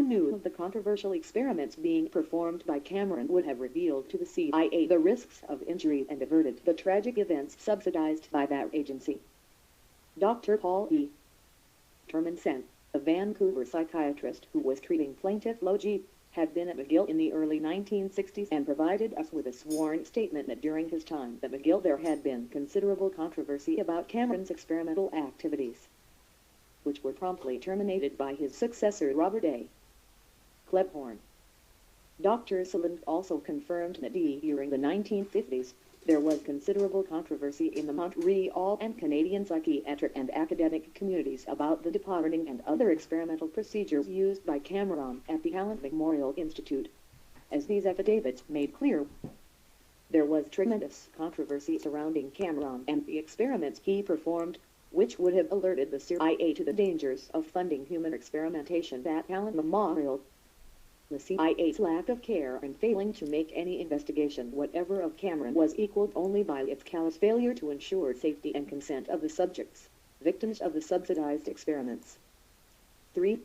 knew of the controversial experiments being performed by Cameron would have revealed to the CIA the risks of injury and averted the tragic events subsidized by that agency. Dr. Paul E. Termansen, a Vancouver psychiatrist who was treating Plaintif3, had been at McGill in the early 1960s and provided us with a sworn statement that during his time at McGill there had been considerable controversy about Cameron's experimental activities, which were promptly terminated by his successor Robert A. Klebhorn. Dr. Saland also confirmed that during the 1950s, there was considerable controversy in the Montreal and Canadian psychiatric and academic communities about the departing and other experimental procedures used by Cameron at the Allen Memorial Institute. As these affidavits made clear, there was tremendous controversy surrounding Cameron and the experiments he performed, which would have alerted the CIA to the dangers of funding human experimentation at Allen Memorial. The CIA's lack of care and failing to make any investigation whatever of Cameron was equaled only by its callous failure to ensure safety and consent of the subjects, victims of the subsidized experiments. 3.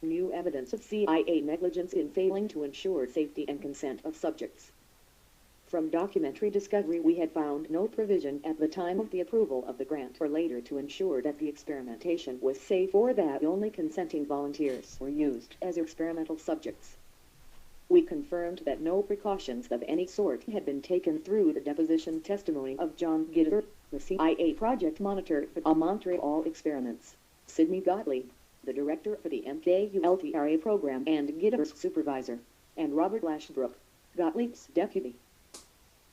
New evidence of CIA negligence in failing to ensure safety and consent of subjects. From documentary discovery we had found no provision at the time of the approval of the grant or later to ensure that the experimentation was safe or that only consenting volunteers were used as experimental subjects. We confirmed that no precautions of any sort had been taken through the deposition testimony of John Gitter, the CIA project monitor for the Montreal Experiments, Sidney Gottlieb, the director for the MKULTRA program and Gitter's supervisor, and Robert Lashbrook, Gottlieb's deputy.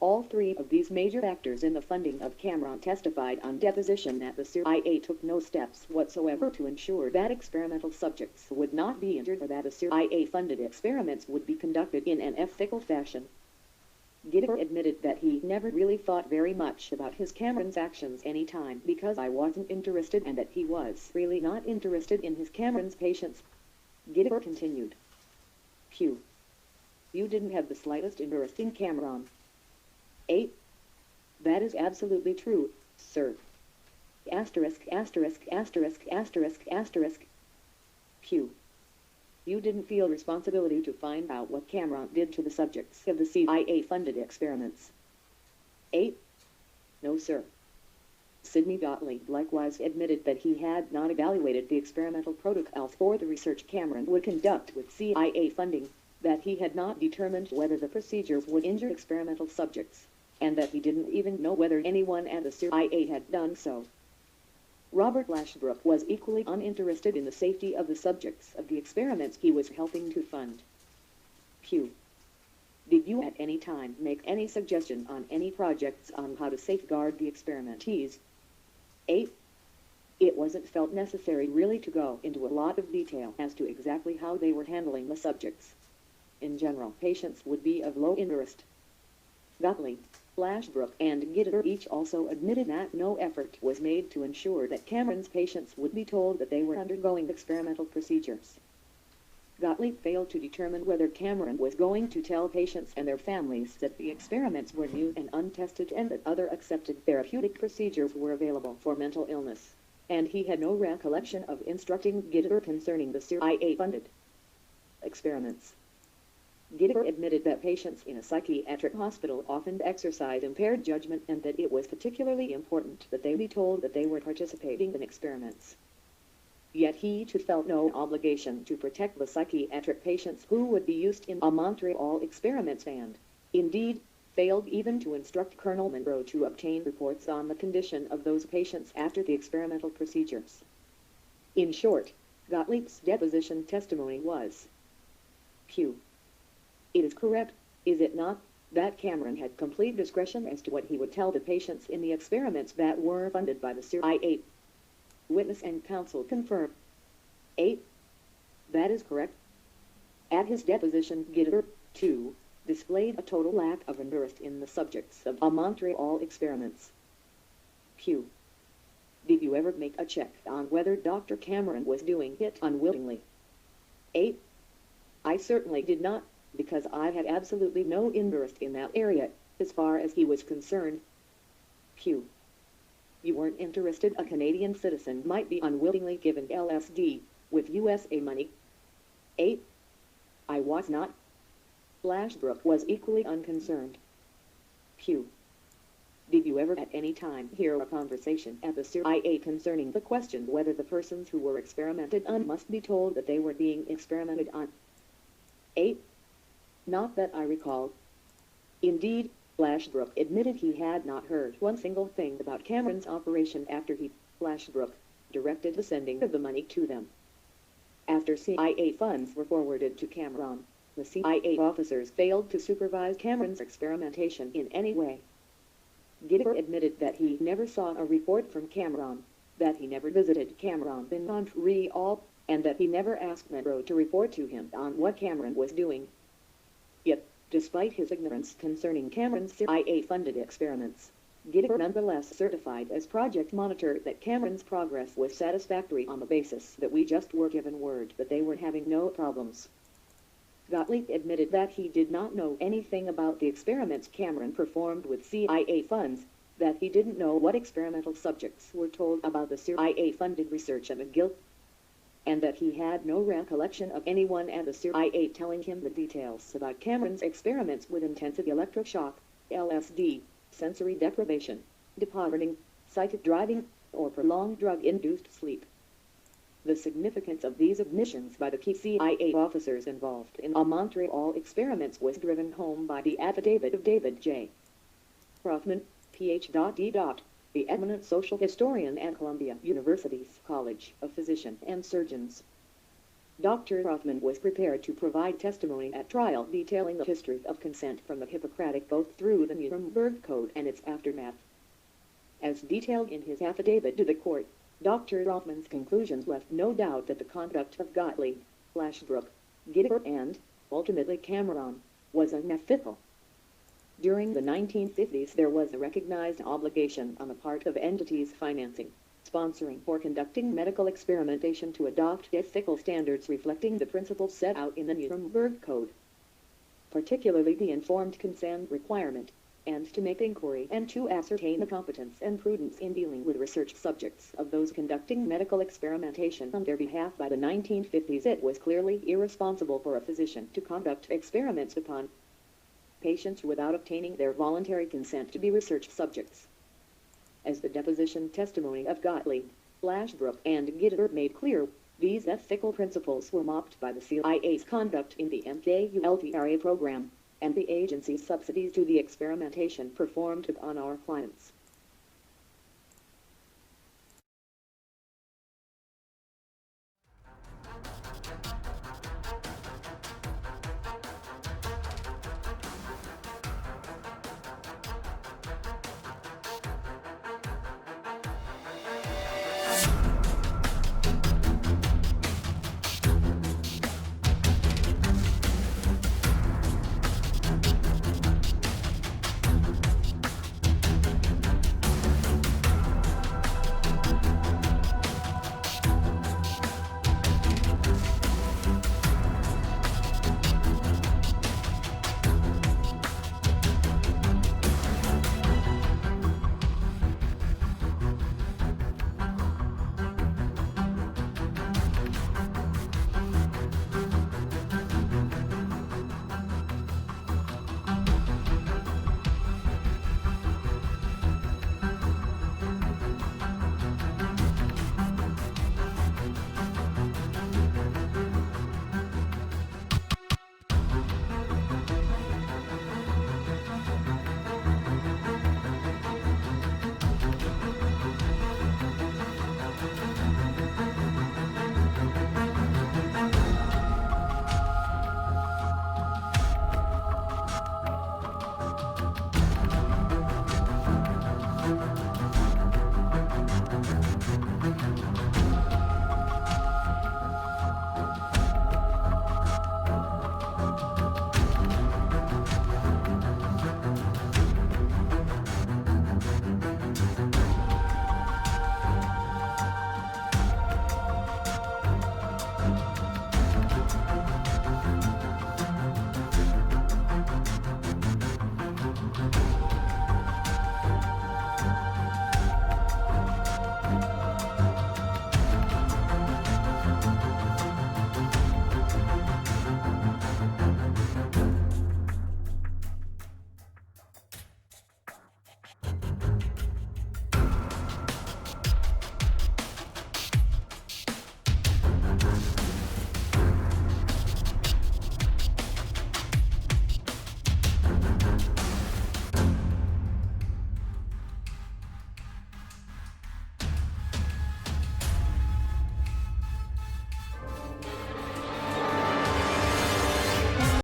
All three of these major actors in the funding of Cameron testified on deposition that the CIA took no steps whatsoever to ensure that experimental subjects would not be injured or that the CIA-funded experiments would be conducted in an ethical fashion. Gitter admitted that he never really thought very much about his Cameron's actions any time because I wasn't interested and that he was really not interested in his Cameron's patients. Gitter continued. Phew. You didn't have the slightest interest in Cameron. 8. That is absolutely true, sir. Asterisk, asterisk, asterisk, asterisk, asterisk. Q. You didn't feel responsibility to find out what Cameron did to the subjects of the CIA-funded experiments. 8. No, sir. Sidney Gottlieb likewise admitted that he had not evaluated the experimental protocols for the research Cameron would conduct with CIA funding, that he had not determined whether the procedures would injure experimental subjects, and that he didn't even know whether anyone at the CIA had done so. Robert Lashbrook was equally uninterested in the safety of the subjects of the experiments he was helping to fund. Q. Did you at any time make any suggestion on any projects on how to safeguard the experimentees? 8. It wasn't felt necessary really to go into a lot of detail as to exactly how they were handling the subjects. In general, patients would be of low interest. Gottlieb, Lashbrook, and Gitter each also admitted that no effort was made to ensure that Cameron's patients would be told that they were undergoing experimental procedures. Gottlieb failed to determine whether Cameron was going to tell patients and their families that the experiments were new and untested and that other accepted therapeutic procedures were available for mental illness, and he had no recollection of instructing Gitter concerning the CIA-funded experiments. Gitter admitted that patients in a psychiatric hospital often exercise impaired judgment and that it was particularly important that they be told that they were participating in experiments. Yet he too felt no obligation to protect the psychiatric patients who would be used in a Montreal experiments and, indeed, failed even to instruct Colonel Monroe to obtain reports on the condition of those patients after the experimental procedures. In short, Gottlieb's deposition testimony was Q. It is correct, is it not, that Cameron had complete discretion as to what he would tell the patients in the experiments that were funded by the CIA. Witness and counsel confirm. 8. That is correct. At his deposition, Gitter, too, displayed a total lack of interest in the subjects of a Montreal experiments. Q. Did you ever make a check on whether Dr. Cameron was doing it unwittingly? 8. I certainly did not, because I had absolutely no interest in that area, as far as he was concerned. Q. You weren't interested a Canadian citizen might be unwittingly given LSD, with USA money? 8. I was not. Lashbrook was equally unconcerned. Q. Did you ever at any time hear a conversation at the CIA concerning the question whether the persons who were experimented on must be told that they were being experimented on? 8. Not that I recall. Indeed, Lashbrook admitted he had not heard one single thing about Cameron's operation after he, Lashbrook, directed the sending of the money to them. After CIA funds were forwarded to Cameron, the CIA officers failed to supervise Cameron's experimentation in any way. Gitter admitted that he never saw a report from Cameron, that he never visited Cameron in Montreal, and that he never asked Monroe to report to him on what Cameron was doing. Yet, despite his ignorance concerning Cameron's CIA-funded experiments, Gitter nonetheless certified as project monitor that Cameron's progress was satisfactory on the basis that we just were given word that they were having no problems. Gottlieb admitted that he did not know anything about the experiments Cameron performed with CIA funds, that he didn't know what experimental subjects were told about the CIA-funded research at McGill, and that he had no recollection of anyone at the CIA telling him the details about Cameron's experiments with intensive electroshock, LSD, sensory deprivation, departing, sighted driving, or prolonged drug-induced sleep. The significance of these admissions by the key CIA officers involved in the Montreal experiments was driven home by the affidavit of David J. Rothman, Ph.D. The eminent social historian at Columbia University's College of Physicians and Surgeons. Dr. Rothman was prepared to provide testimony at trial detailing the history of consent from the Hippocratic Oath through the Nuremberg Code and its aftermath. As detailed in his affidavit to the court, Dr. Rothman's conclusions left no doubt that the conduct of Gottlieb, Lashbrook, Gitter and, ultimately Cameron, was unethical. During the 1950s there was a recognized obligation on the part of entities financing, sponsoring or conducting medical experimentation to adopt ethical standards reflecting the principles set out in the Nuremberg Code, particularly the informed consent requirement, and to make inquiry and to ascertain the competence and prudence in dealing with research subjects of those conducting medical experimentation on their behalf. By the 1950s it was clearly irresponsible for a physician to conduct experiments upon patients without obtaining their voluntary consent to be research subjects. As the deposition testimony of Gottlieb, Lashbrook, and Gitter made clear, these ethical principles were mocked by the CIA's conduct in the MKULTRA program, and the agency's subsidies to the experimentation performed on our clients.